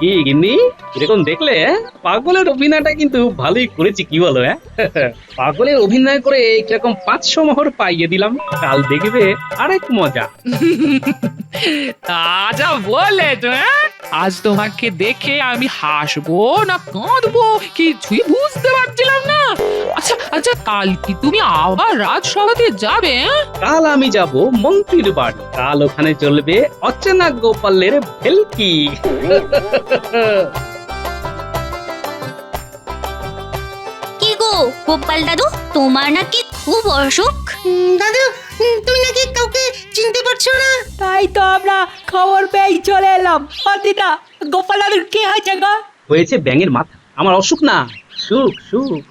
কি গিন্নি এরকম দেখলে পাগলের অভিনয়টা কিন্তু ভালোই করেছি কি বলো? পাগলের অভিনয় করে কিরকম 500 মোহর পাইয়ে দিলাম। কাল দেখবে আরেক মজা। তা যা বলে তো, আজ তোমাকে দেখে আমি হাসবো না কাঁদবো কিছুই বুঝতে পারছিলাম না। আচ্ছা আচ্ছা, কাল কি তুমি আবার রাজসভাতে যাবে? কাল আমি যাব মন্ত্রীর বাড়ি। কাল ওখানে চলবে অচেনা গোপালের ভেলকি। কি গো গোপাল দাদু, তোমার নাকি খুব অসুখ? দাদু, তুমি নাকি কাউকে চিনতে পারছো না? তাই তো আমরা খবর পেয়ে চলে এলাম। দিদা, গোপাল দাদুর কি হয়েছে গো? হয়েছে ব্যাঙের মাথা। আমার অসুখ না, সুখ সুখ।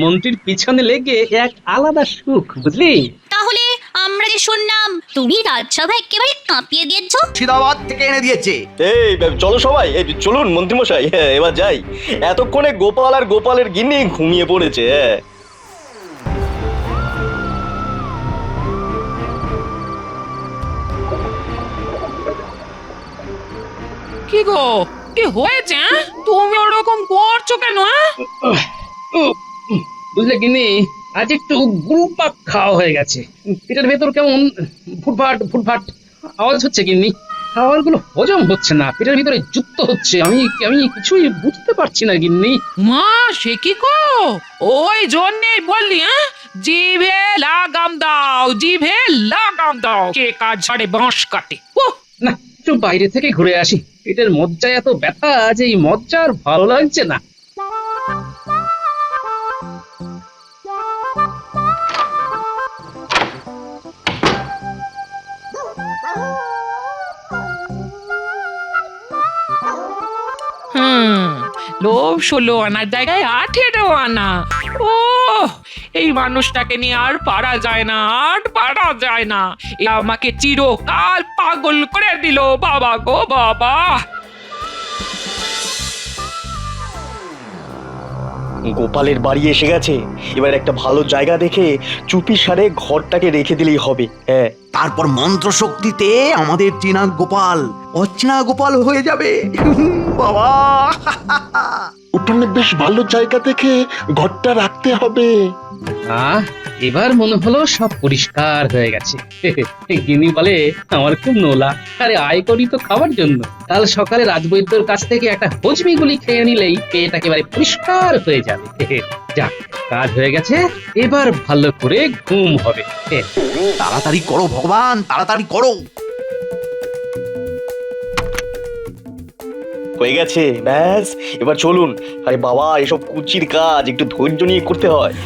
মন্ত্রীর পিছনে লেগে এক আলাদা সুখ, বুঝলি? তাহলে আমরা যে শুনলাম তুমি রাজসভা একেবারে কাঁপিয়ে দিয়েছো। মুর্শিদাবাদ থেকে এনে দিয়েছে। এই চলো সবাই, এই চলুন মন্ত্রীমশাই, এবার যাই। এতক্ষণে গোপাল আর গোপালের গিন্নি ঘুমিয়ে পড়েছে। কি গো, কি হয়েছে? তুমি ওরকম করছো কেন? বুঝলে গিন্নি, আজ একটু গুরুপাক খাওয়া হয়ে গেছে। পেটের ভেতর কেমন ফুটফাট ফুটফাট আওয়াজ হচ্ছে গিন্নি। খাবারগুলো হজম হচ্ছে না, পেটের ভিতরে যুক্ত হচ্ছে। আমি আমি কিছুই বুঝতে পারছি না গিন্নি। মা, সে কি গো? ওই জন্যই বললি, জিভে লাগাম দাও, জিভে লাগাম দাও, কে কাজ ছাড়ে বাঁশ কাটে। না, একটু বাইরে থেকে ঘুরে আসি। পেটের মজ্জায় এত ব্যথা যে এই মজ্জা আর ভালো লাগছে না। লোভ 16 আনার জায়গায় 18 আনা। ও, এই মানুষটাকে নিয়ে আর পারা যায় না, আর পারা যায় না। এ আমাকে চিরকাল পাগল করে দিল, বাবা গো বাবা। গোপালের বাড়ি এসে গেছে। এবার একটা ভালো জায়গা দেখে চুপি সারে ঘরটাকে রেখে দিলেই হবে। হ্যাঁ, তারপর মন্ত্র শক্তিতে আমাদের চেনা গোপাল অচেনা গোপাল হয়ে যাবে। বাবা, উঠোনে বেশ ভালো জায়গা দেখে ঘরটা রাখতে হবে। এবার মনে হলো সব পরিষ্কার হয়ে গেছে। গিনি বলে আমার খুব নোলা। আরে আয় করি তো খাওয়ার জন্য। কাল সকালে রাজবৈদ্যর কাছ থেকে একটা হজমি গুলি খেয়ে নিলেই পেট একেবারে পরিষ্কার হয়ে যাবে। যাক, কাজ হয়ে গেছে। এবার ভালো করে ঘুম হবে। তাড়াতাড়ি করো ভগবান, তাড়াতাড়ি করো। হয়ে গেছে, ব্যাস এবার চলুন। আরে বাবা, এসব কুচির কাজ একটু ধৈর্য নিয়ে করতে হয়।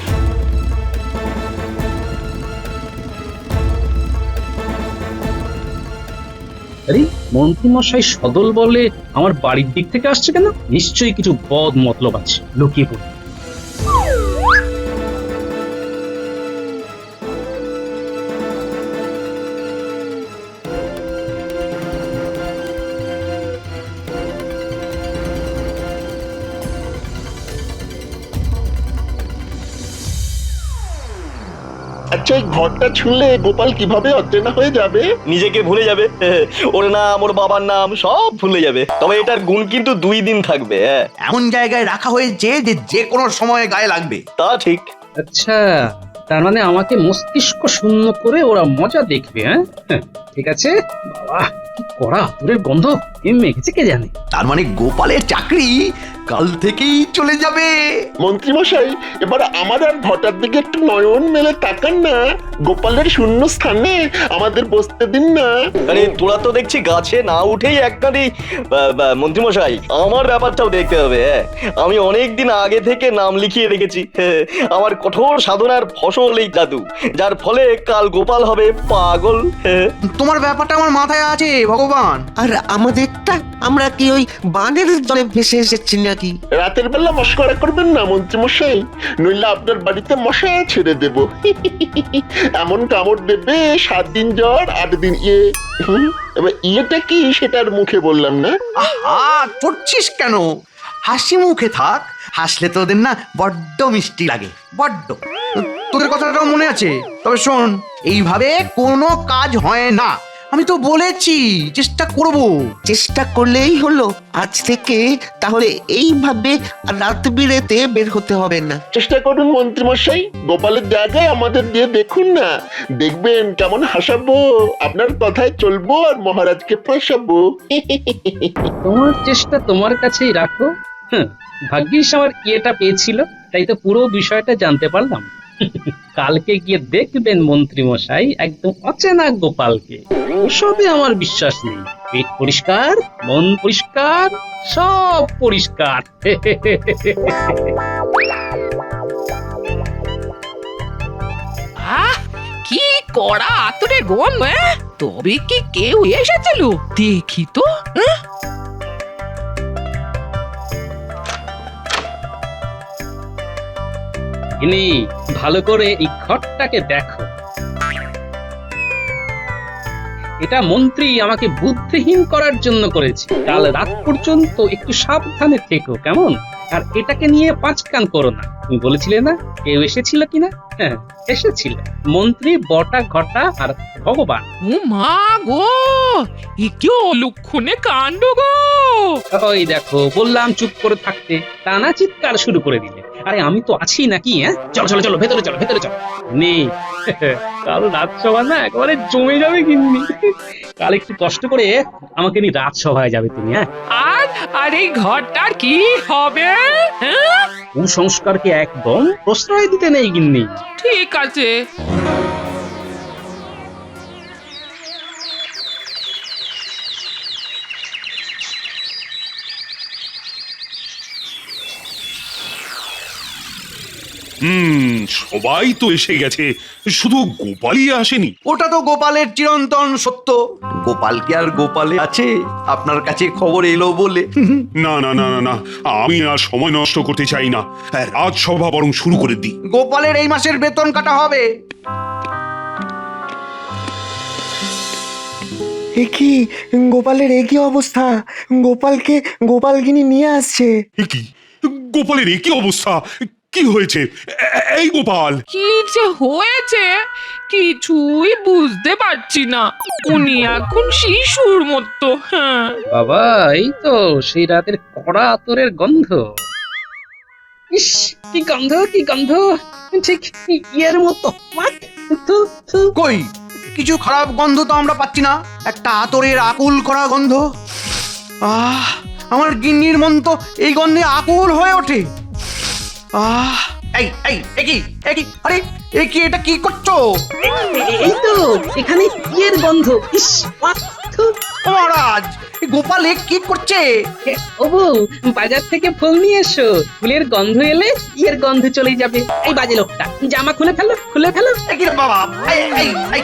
আরে মন্ত্রীমশাই সদল বলে আমার বাড়ির দিক থেকে আসছে কেন? নিশ্চয়ই কিছু বদ মতলব আছে, লুকিয়ে পড়ি। আচ্ছা, এই ঘরটা ছুঁলে গোপাল কিভাবে অচেনা হয়ে যাবে? নিজেকে ভুলে যাবে, ওর নাম, ওর বাবার নাম সব ভুলে যাবে। তবে এটার গুণ কিন্তু 2 দিন থাকবে। এমন জায়গায় রাখা হয়েছে যে যে কোনো সময় গায়ে লাগবে। তা ঠিক। আচ্ছা, তার মানে আমাকে মস্তিষ্ক শূন্য করে ওরা মজা দেখবে। হ্যাঁ, ঠিক আছে। বাবা, কি কড়া আতরের গন্ধ মেখেছে কে জানে। তার মানে গোপালের চাকরি কাল থেকেই চলে যাবে। মন্ত্রী মশাই, এবার আমার আর ঘটার দিকে একটু নয়ন মেলে তাকান না। গোপালের শূন্য স্থানে আমাদের বসতে দিন না। আরে তোরা তো দেখছি গাছে না উঠেই একখানি মন্ত্রীমশাই, আমার ব্যাপারটাও দেখতে হবে। আমি অনেক দিন আগে থেকে নাম লিখিয়ে রেখেছি। আমার কঠোর সাধনার ফসল এই জাদু, যার ফলে কাল গোপাল হবে পাগল। তোমার ব্যাপারটা আমার মাথায় আছে ভগবান। আর আমাদেরটা, আমরা কি ওই বানের জলে ভেসে এসেছি নাকি? রাতের বেলা মশকরা করবেন না মন্ত্রী মশাই, নইলে আপনার বাড়িতে মশা ছেড়ে দেব। এমন কামড় দেবে 7 দিন জ্বর, 8 দিন ইয়ে। এবার ইয়েটা কি সেটার মুখে বললাম না। আহা, চড়ছিস কেন? হাসি মুখে থাক, হাসলে তো ওদের না বড্ড মিষ্টি লাগে, বড্ড। তোদের কথাটাও মনে আছে। তবে শোন, এইভাবে কোনো কাজ হয় না। আমি তো বলেছি চেষ্টা করব। চেষ্টা করলেই হলো। আজ থেকে তাহলে এইভাবে রাত বিরেতে বের হতে হবে না। চেষ্টা করুন মন্ত্রীমশাই, গোপালের জায়গায় আমাদের দিয়ে দেখুন না, দেখবেন কেমন হাসাবো, আপনার কথায় চলবো আর মহারাজকে ফাঁসাবো। তোমার চেষ্টা তোমার কাছেই রাখো। ভাগ্যিস আমার ইয়েটা পেয়েছিল, তাই তো পুরো বিষয়টা জানতে পারলাম। কালকে গিয়ে দেখবেন মন্ত্রী মশাই একদম অচেনা গোপালকে। ওসবে আমার বিশ্বাস নেই। পেট পরিষ্কার, মন পরিষ্কার, সব পরিষ্কার। আহ কি কড়া আতরে গন্ধ, তবে কি কেউ এসেছিল দেখি তো। ইনি ভালো করে এই ঘরটাকে দেখো। এটা মন্ত্রী আমাকে বুদ্ধিহীন করার জন্য করেছে। কাল রাত পর্যন্ত একটু সাবধানে থেকো, কেমন? আর এটাকে নিয়ে পাঁচ কান করো না। তুমি বলেছিলে না কেউ এসেছিল কিনা? হ্যাঁ, এসেছিল মন্ত্রী, বটা ঘটা আর ভগবান। ও মা গো, এ কি অলক্ষণে কাণ্ড গো! ওই দেখো, বললাম চুপ করে থাকতে, টানা চিৎকার শুরু করে দিলে। আরে আমি তো আছি নাকি? চলো চলো চলো, ভেতরে চলো, ভেতরে চলো। নেই, কাল রাজসভা না একেবারে জমে যাবে কিন্তু। কাল একটু কষ্ট করে আমাকে নিয়ে রাজসভায় যাবে তুমি। আর এই ঘরটার কি হবে? কুসংস্কারকে একদম প্রশ্রয় দিতে নেই গিন্নি। ঠিক আছে। সবাই তো এসে গেছে, শুধু গোপালই আসেনি। ওটা তো গোপালের চিরন্তন সত্য। গোপাল কি আর গোপালে আছে? আপনার কাছে খবর এলো বলে। না না না না না, আমি আর সময় নষ্ট করতে চাই না, রাজসভা বরং শুরু করে দিই। গোপালের এই মাসের বেতন কাটা হবে। কি গোপালের একই অবস্থা, গোপালকে গোপালগিনি নিয়ে আসছে। এ কি, গোপালের একই অবস্থা? কি হয়েছে এই গোপাল? কি যে হয়েছে কিছুই বুঝতে পারছি না। উনি এখন শিশুর মতো। হ্যাঁ বাবা, এই তো সেই রাতের কড়া আতরের গন্ধ। ইস, কি গন্ধ, কি গন্ধ, ঠিক ইয়ের মতো। থু, থু। কই, কিছু খারাপ গন্ধ তো আমরা পাচ্ছি না। একটা আতরের আকুল করা গন্ধ। আমার গিন্নির মন তো এই গন্ধে আকুল হয়ে ওঠে। এই এই একই একই, আরে একই, এটা কি করছো? এই তো এখানে ইয়ের গন্ধ। ইস, থু। মহারাজ, গোপাল এ কি করছে? ও বউ, বাজার থেকে ফুল নিয়ে এসো। ফুলের গন্ধ এলে ইয়ের গন্ধ চলে যাবে। এই বাজে লোকটা, জামা খুলে ফেলো, খুলে ফেলো। এই কি রে বাবা, এই এই এই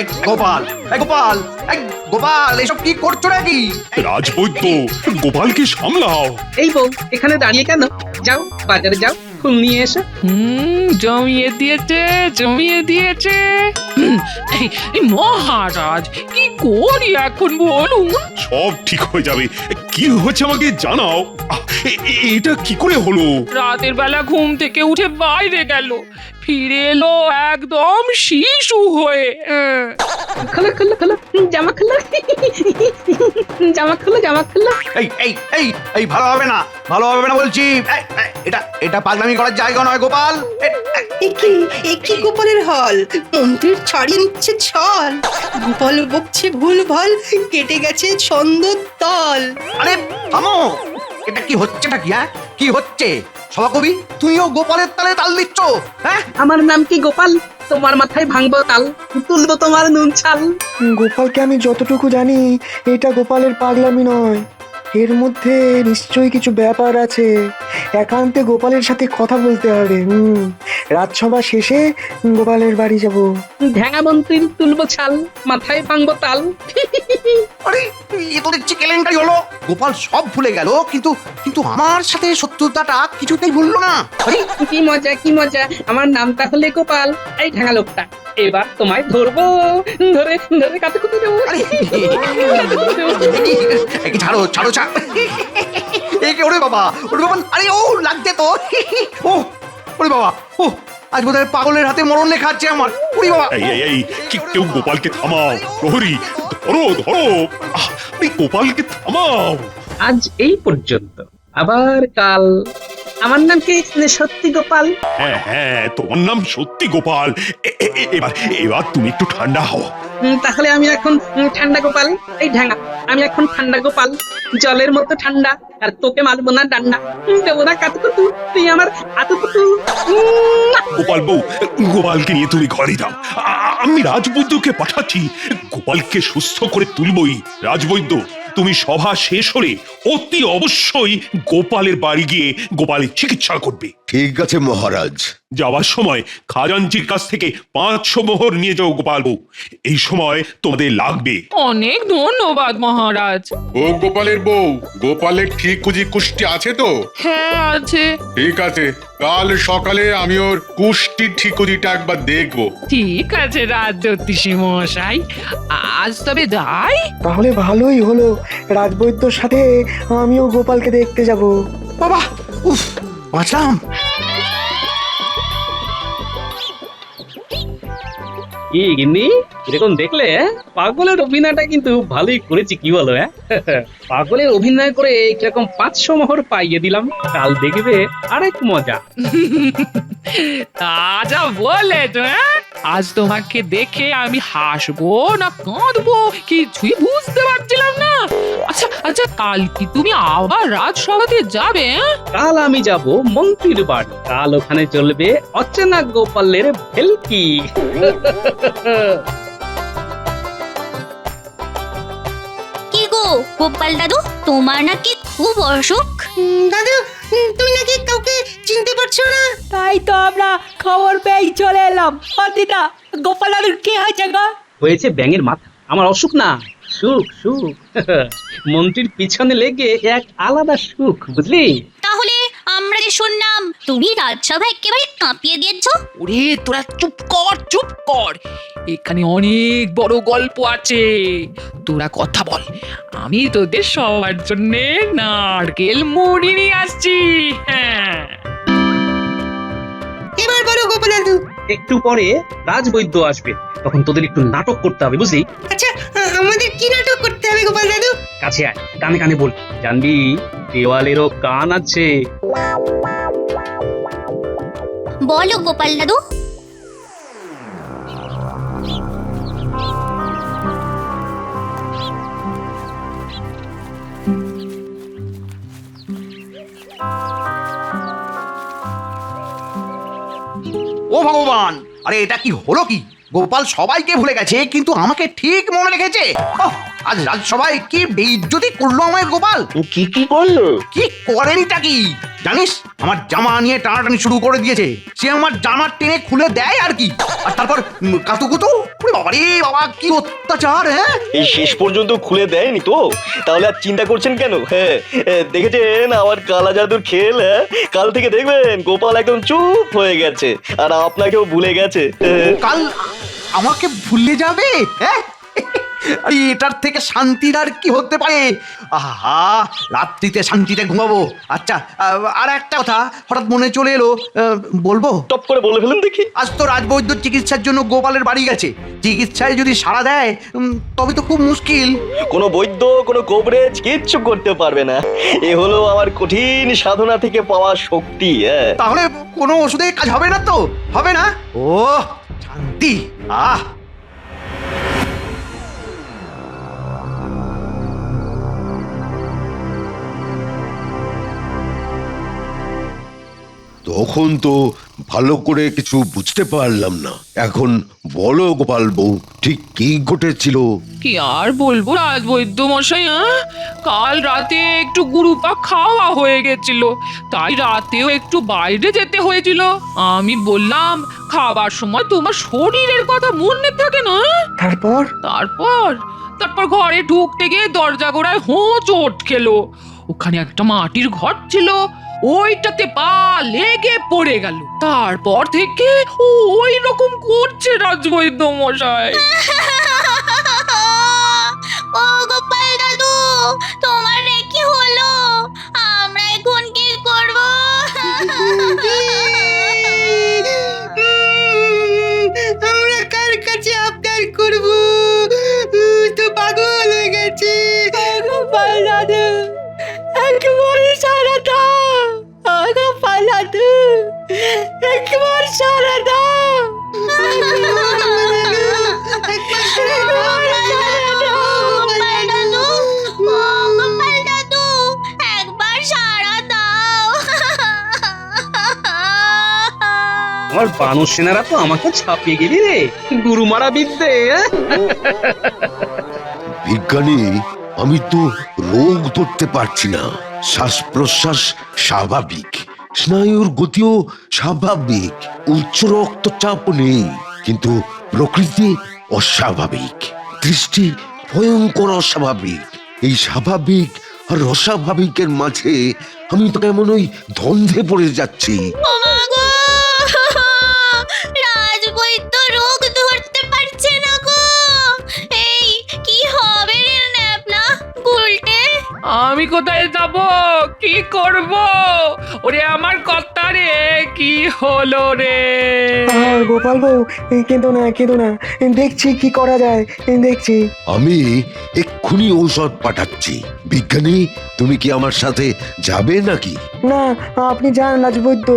এই, গোপাল, এই গোপাল, এই গোপাল, এসব কি করছো নাকি? রাজবৈদ্য, গোপালকে সামলাও। এই বউ, এখানে দাঁড়িয়ে কেন? যাও বাজারে যাও, ফুল নিয়ে এসো। জমিয়ে দিয়েছে, জমিয়ে দিয়েছে। এই মহারাজ, কি করি এখন বলুন? সব ঠিক হয়ে যাবে। কি হচ্ছে আমাকে জানাও। এটা কি করে হলো? রাতের বেলা ঘুম থেকে উঠে বাইরে গেল, ফিরে এলো একদম শিশু হয়ে। খোলো খোলো খোলো, জামা খোলো, জামা খোলো, জামা খোলো। এই এই এই এই, ভালো হবে না, ভালো হবে না বলছি। এটা এটা পাগলামি করার জায়গা নয় গোপাল। একই গোপালের হল, মন্ত্রীর ছাড়িয়ে নিচ্ছে ছল, গোপাল বকছে ভুল ভাল, কেটে গেছে ছন্দ তল। আরে থামো, এটা কি হচ্ছেটা কি? কি হচ্ছে? সভাকবি, তুমিও গোপালের তালে তাল দিচ্ছ? হ্যাঁ, আমার নাম কি গোপাল? তোমার মাথায় ভাঙবো তাল, তুলবো তোমার নুন ছাল। গোপালকে আমি যতটুকু জানি, এটা গোপালের পাগলামি নয়, এর মধ্যে নিশ্চয়ই কিছু ব্যাপার আছে। একান্তে গোপালের সাথে কথা বলতে হবে। রাজসভা শেষে গোপালের বাড়ি যাব। ঢ্যাঙা মন্ত্রীর তুলবো ছাল, মাথায় ভাঙবো তাল। আরে এ তো দেখছি কেলেঙ্কারি হলো। গোপাল সব ভুলে গেল, কিন্তু কিন্তু আমার সাথে শত্রুতাটা কিছুতেই ভুললো না। কি মজা, কি মজা, আমার নামটা হলে গোপাল। এই ঢ্যাঙা লোকটা, এবার তোমায় ধরবো, ধরে ধরে কাতে কুতে দেবো। ছাড়ো ছাড়ো ছাড়ো, একে ওরে বাবা, ওরে বাবা, আরে ও লাগছে তো। ও ওরে বাবা, ও আজ বোধহয় পাগলের হাতে মরণ লেখা আছে আমার। ওরে বাবা, এই এই এই, কেউ গোপালকে থামাও। প্রহরী, ধরো ধরো আরে গোপালকে থামাও। আজ এই পর্যন্ত, আবার কাল। আমার নাম কি সত্যি গোপাল? হ্যাঁ হ্যাঁ, তোমার নাম সত্যি গোপাল। এবার এবার তুমি একটু ঠান্ডা হও। তাহলে আমি এখন ঠান্ডা গোপাল। এই ঢাঙ্গা, আমি এখন ঠান্ডা গোপাল, জলের মতো ঠান্ডা। আর তোকে মারবো না ডান্ডা, দেবো না কাতুকুতু, তুই আমার আতুকুতু। গোপাল বউ, গোপালকে নিয়ে তুমি ঘরে যাও। আমি রাজবৈদ্যকে পাঠাচ্ছি, গোপালকে সুস্থ করে তুলবই। রাজবৈদ্য, তুমি সভা শেষ হলে অতি অবশ্যই গোপালের বাড়ি গিয়ে গোপালের চিকিৎসা করবে। ঠিক আছে মহারাজ। যাওয়ার সময় খাজাঞ্চির কাছ থেকে 500 মোহর নিয়ে যাও গোপাল বউ, এই সময় তোমাদের লাগবে। অনেক ধন্যবাদ মহারাজ। ও গোপালের বউ, গোপালের ঠিক কুষ্টি আছে তো? হ্যাঁ আছে। ঠিক আছে, কাল সকালে আমি ওর কুষ্টি ঠিকুজিটা একবার দেখবো। ঠিক আছে রাজজ্যোতিষী মশাই, আজ তবে যাই। তাহলে ভালোই হলো, রাজবৈদ্যর সাথে আমিও গোপালকে দেখতে যাব। বাবা, উফ, বাঁচলাম। কি গিন্নি, এরকম দেখলে পাগলের অভিনয়টা কিন্তু ভালোই করেছি, কি বলো? পাগলের অভিনয় করে কিরকম 500 মোহর পাইয়ে দিলাম। কাল দেখবে আরেক মজা। তা যা বলেছ, আজ তোমাকে দেখে আমি হাসবো না কাঁদবো কিছুই বুঝতে পারছিলাম না। আচ্ছা আচ্ছা, কাল কি তুমি আবার রাজসভাতে যাবে? কাল আমি যাব মন্ত্রীর বাড়ি। কাল ওখানে চলবে অচেনা গোপালের ভেলকি। কি গো গোপাল দাদু, তোমার নাকি খুব অসুখ? দাদু, তুমি নাকি কাউকে চিনতে পারছো না? তাই তো আমরা খবর পেয়ে চলে এলাম। দিদা, গোপাল দাদুর কি হয়েছে গো? হয়েছে ব্যাঙের মাথা। আমার অসুখ না, সুখ সুখ। মন্ত্রীর পিছনে লেগে এক আলাদা সুখ, বুঝলি? তাহলে আমরা যে শুনলাম তুমি রাজসভা একেবারে কাঁপিয়ে দিয়েছো। ওরে তোরা চুপ কর চুপ কর, এখানে অনেক বড় গল্প আছে। তোরা কথা বল, আমি তোদের সবার জন্য নারকেল মুড়ি নিয়ে আসছি। হ্যাঁ, এবার বলো গোপাল দাদু। একটু পরে রাজবৈদ্য আসবে, তখন তোদের একটু নাটক করতে হবে, বুঝলি? আচ্ছা, আমাদের কি নাটক করতে হবে গোপাল দাদু? কাছে আয়, কানে কানে বল। জানবি দেওয়ালেরও কান আছে। বলো গোপাল দাদু। ও ভগবান, আরে এটা কি হলো কি? গোপাল সবাইকে ভুলে গেছে, কিন্তু আমাকে ঠিক মনে রেখেছে। ওহ, আজ রাজসভায় কি বেইজ্জতি করলো আমায় গোপাল। কি কি করলো? কি করেনটা কি জানিস? আমার জামা নিয়ে টানাটানি শুরু করে দিয়েছে। সে আমার জামা টেনে খুলে দেয় আর কি। আর তারপর কাতুকুতু, বাবা রে বাবা, কি অত্যাচার! হ্যাঁ, এই শেষ পর্যন্ত খুলে দেয়নি তো? তাহলে আর চিন্তা করছেন কেন? হ্যাঁ, দেখেছেন আমার কালা জাদুর খেল? হ্যাঁ, কাল থেকে দেখবেন গোপাল একদম চুপ হয়ে গেছে আর আপনাকেও ভুলে গেছে। কাল আমাকে ভুলে যাবে? হ্যাঁ, আরে এটার থেকে শান্তির আর কি হতে পারে? আহা, রাত্রিতে শান্তিতে ঘুমাবো। আচ্ছা, আর একটা কথা হঠাৎ মনে চলে এলো, বলবো? টপ করে বলে ফেলুন দেখি। আজ তো রাজবৈদ্য চিকিৎসার জন্য গোপালের বাড়ি গেছে। চিকিৎসায় যদি সাড়া দেয় তবে তো খুব মুশকিল। কোনো বৈদ্য, কোনো কবরেজ কিচ্ছু করতে পারবে না। এ হলো আমার কঠিন সাধনা থেকে পাওয়া শক্তি। তাহলে কোনো ওষুধে কাজ হবে না তো? হবে না? ও শান্তি! আহ, তখন তো ভালো করে কিছু বুঝতে পারলাম না। এখন বলো গোপাল বউ, ঠিক কি ঘটেছিল? কি আর বলবো রাজবৈদ্য মশাই, কাল রাতে একটু গুরুপা খাওয়া হয়ে গেছিল, তাই রাতেও একটু বাইরে যেতে হয়েছিল। আমি বললাম খাবার সময় তোমার শরীরের কথা মনে থাকে না? তারপর তারপর তারপর ঘরে ঢুকতে গিয়ে দরজা গোড়ায় হোঁচট খেলো। ওখানে একটা মাটির ঘর ছিল, ওইটাতে পা লেগে পড়ে গেল। তারপর থেকে ওই রকম করছে রাজবৈদ্য মশাই। ও গোপাল দাদু, তোমার কি হলো? আমরা এখন কি করব? আমরা কার কাছে আবদার করব? তো পাগল গোপাল দাদু একবার সারা দাও, গোপাল দাদু একবার সারা দাও, গোপাল দাদু, ও গোপাল দাদু, একবার সাড়া দাও। আমার বানর সেনারা তো আমাকে ছাপিয়ে গেলি রে, গুরু মারা বিদ্যে। বিজ্ঞানী, আমি তো রোগ ধরতে পারছি না। শ্বাস প্রশ্বাস স্বাভাবিক, স্নায়ুর গতিও স্বাভাবিক, উচ্চ রক্তচাপ নেই, কিন্তু প্রকৃতি অস্বাভাবিক, দৃষ্টি ভয়ঙ্কর অস্বাভাবিক। এই স্বাভাবিক আর অস্বাভাবিকের মাঝে আমি তো কেমন ওই দ্বন্দ্বে পড়ে যাচ্ছি। ও মা গো, রাজবৈদ্য রোগ ধরতে পারছে না গো। এই কি হবে রে ন্যাপলা গুলটে? আমি কোথায় যাব, কি করব? ওরে আমার কর্তা রে, কি হলো রে? গোপাল বউ, কেঁদো না কেঁদো না, দেখছি কি করা যায়, দেখছি। আমি এক্ষুনি ঔষধ পাঠাচ্ছি। বিজ্ঞানী, তুমি কি আমার সাথে যাবে নাকি? না, আপনি যান রাজবৈদ্য,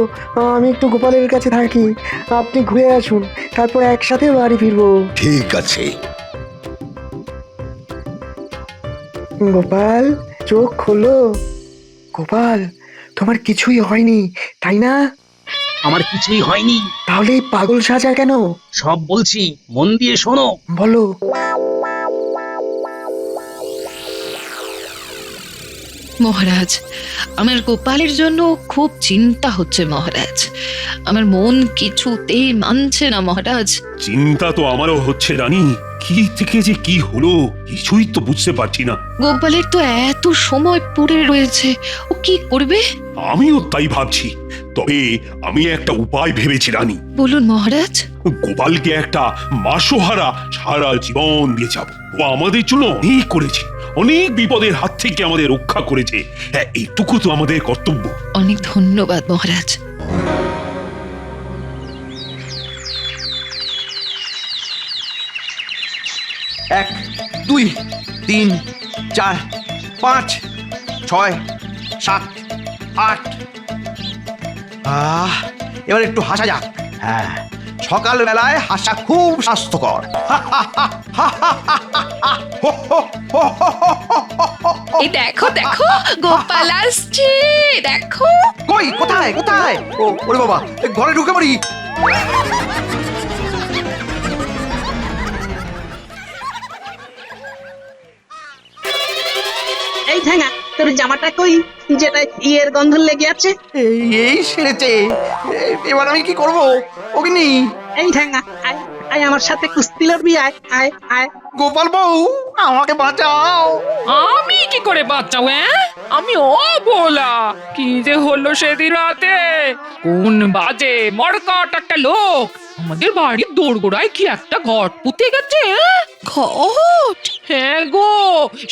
আমি একটু গোপালের কাছে থাকি। আপনি ঘুরে আসুন, তারপর একসাথে বাড়ি ফিরবো। ঠিক আছে। গোপাল, চোখ খোলো। গোপাল, তোমার কিছুই হয়নি তাই না? আমার কিছুই হয়নি। তাহলে এই পাগল সাজা কেন? সব বলছি, মন দিয়ে শোনো। বলো। মহারাজ, আমার গোপালের জন্য খুব চিন্তা হচ্ছে মহারাজ। আমার মন কিছুতেই মানছে না মহারাজ। চিন্তা তো আমারও হচ্ছে রানী, কি থেকে যে কি হলো কিছুই তো বুঝতে পারছি না। গোপালের তো এত সময় পড়ে রয়েছে, ও কি করবে? আমিও তাই ভাবছি, তবে আমি একটা উপায় ভেবেছি রানী। বলুন মহারাজ। গোপালকে একটা মাসোহারা সারা জীবন দিয়ে যাব। ও আমাদের জন্য অনেক করেছে, অনেক বিপদের হাত থেকে আমাদের রক্ষা করেছে। হ্যাঁ, এইটুকু তো আমাদের কর্তব্য। অনেক ধন্যবাদ মহারাজ। 1 2 3 4 5 6 7 8। এবার একটু হাসা যাক। হ্যাঁ, সকালবেলায় হাসা খুব স্বাস্থ্যকর। এই দেখো দেখো, গোপাল আসছে, দেখো। কই, কোথায় কোথায়? ওরে বাবা, ঘরে ঢুকে পড়ি। এই ঠ্যাঙা, তোর জামাটা কই, যেটা ইয়ের গন্ধ লেগে আছে? এই সেরেছে। এবার আমি কি করব? অগ্নি, এই ঠ্যাঙা, আয় আয় আমার সাথে কুস্তি লড়বি, আয় আয় আয়। গোপাল বউ, আমাকে বাঁচাও। আমি কি করে বাঁচাবো? আমি অবলা। কি যে হলো সেদিন রাতে, কোন বাজে মরকট একটা লোক আমাদের বাড়ির দোরগোড়ায় কি একটা ঘট পুঁতে গেছে। ঘট? হ্যাঁ গো,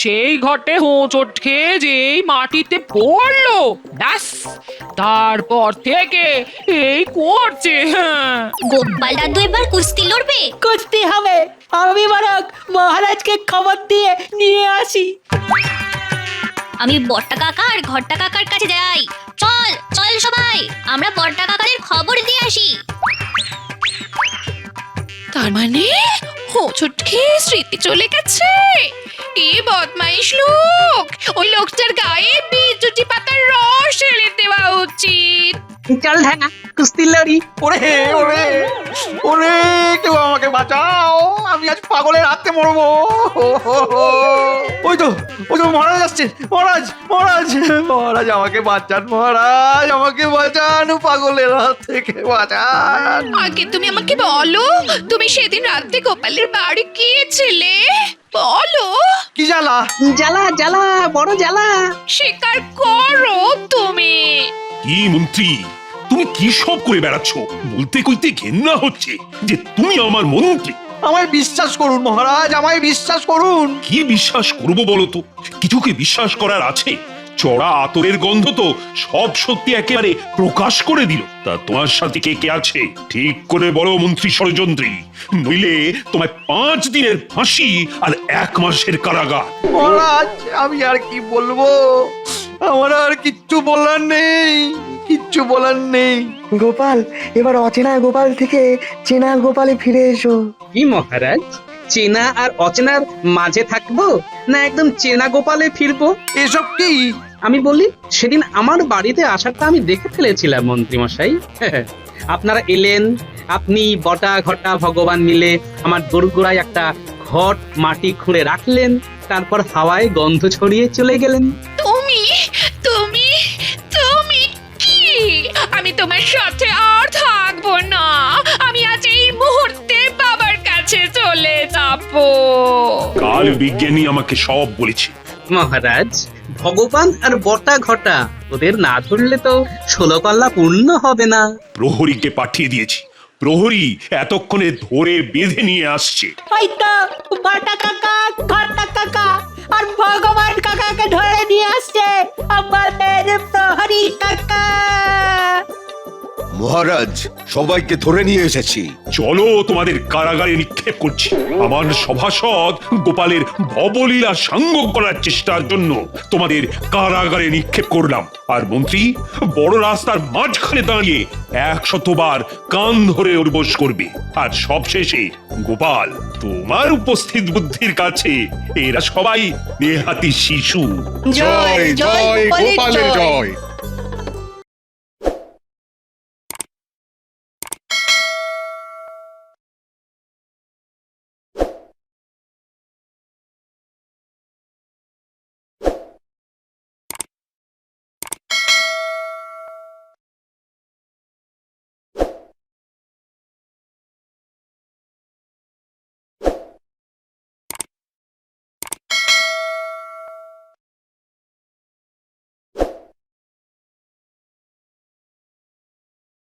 সেই ঘটে হোঁচট খেয়ে যেই মাটিতে পড়লো, ব্যাস তারপর থেকে এই করছে। গোপাল দাদু এবার কুস্তি লড়বে? কুস্তি হবে। আমি বরং মহারাজকে খবর দিয়ে নিয়ে আসি। আমি বড়টা কাকা আর ঘরটা কাকার কাছে যাই। চল চল সবাই, আমরা বড়টা কাকাদের খবর দিয়ে আসি। তার মানে হোঁচট খেয়ে স্মৃতি চলে গেছে? কি বদমাইশ লোক! ওই লোকটার গায়ে বিচুটি পাতার রস ঢেলে দেওয়া উচিত। চল ঠ্যাঙা, কুস্তি লড়ি। ওরে ওরে ওরে, কেউ আমাকে বাঁচাও, আমি আজ পাগলের হাতে মরবো। ওই তো মহারাজ আসছে। মহারাজ মহারাজ মহারাজ, আমাকে বাঁচান মহারাজ, আমাকে বাঁচান, পাগলের হাত থেকে বাঁচান। আগে তুমি আমাকে বলো, তুমি সেদিন রাতে গোপালের বাড়ি গিয়েছিলে? বলো। কি জ্বালা? জ্বালা জ্বালা, বড় জ্বালা। স্বীকার করো তুমি। কি মন্ত্রী, তুমি কি সব করে বেড়াচ্ছ? বলতে কইতে ঘেন্না হচ্ছে যে তুমি আমার মন্ত্রী। আমায় বিশ্বাস করুন মহারাজ, আমায় বিশ্বাস করুন। কি বিশ্বাস করবো বলো তো? কিছুকে বিশ্বাস করার আছে? চড়া আতরের গন্ধ তো সব সত্যি একেবারে প্রকাশ করে দিল। তা তোমার সাথে কে কে আছে ঠিক করে বলো মন্ত্রী ষড়যন্ত্রী, নইলে তোমায় 5 দিনের ফাঁসি আর 1 মাসের কারাগার। মহারাজ আমি আর কি বলবো, আমার আর কিচ্ছু বলার নেই, কিচ্ছু বলার নেই। গোপাল, এবার অচেনা গোপাল থেকে চেনা গোপালে ফিরে এসো। কি মহারাজ, চেনা আর অচেনার মাঝে থাকবো না একদম চেনা গোপালে ফিরবো? এসব কি? আমি বলি, সেদিন আমার বাড়িতে আসারটা আমি দেখে ফেলেছিলাম মন্ত্রী মশাই। আপনারা এলেন, আপনি বটা ঘটা ভগবান মিলে আমার দোরগোড়ায় একটা ঘট মাটি খুঁড়ে রাখলেন, তারপর হাওয়ায় গন্ধ ছড়িয়ে চলে গেলেন। তুমি তুমি তুমি কি? আমি তোমার সাথে আর থাকবো না, আমি আজ এই মুহূর্তে বাবার কাছে চলে যাবো। কাল বিজ্ঞানী আমাকে সব বলেছে। মহারাজ, ভগবান আর বটা ঘটা ওদের না ধরলে তো 16 পাল্লা পূর্ণ হবে না। প্রহরীকে পাঠিয়ে দিয়েছি, প্রহরী এতক্ষণে ধরে বেঁধে নিয়ে আসছে। ওই তো বাটা কাকা, ঘটা কাকা আর ভগবান কাকাকে ধরে নিয়ে আসছে আমাদের প্রহরী কাকা। মহারাজ, সবাইকে ধরে নিয়ে এসেছি। চলো তোমাদের কারাগারে নিক্ষেপ করছি। আমার সভাসদ গোপালের ভবলীলা সাঙ্গ করার চেষ্টার জন্য তোমাদের কারাগারে নিক্ষেপ করলাম। আর মন্ত্রী বড় রাস্তার মাঝখানে দাঁড়িয়ে 100 বার কান ধরে উর্বশ করবে। আর সবশেষে গোপাল, তোমার উপস্থিত বুদ্ধির কাছে এরা সবাই নেহাতি শিশু। জয় জয় গোপালের জয়।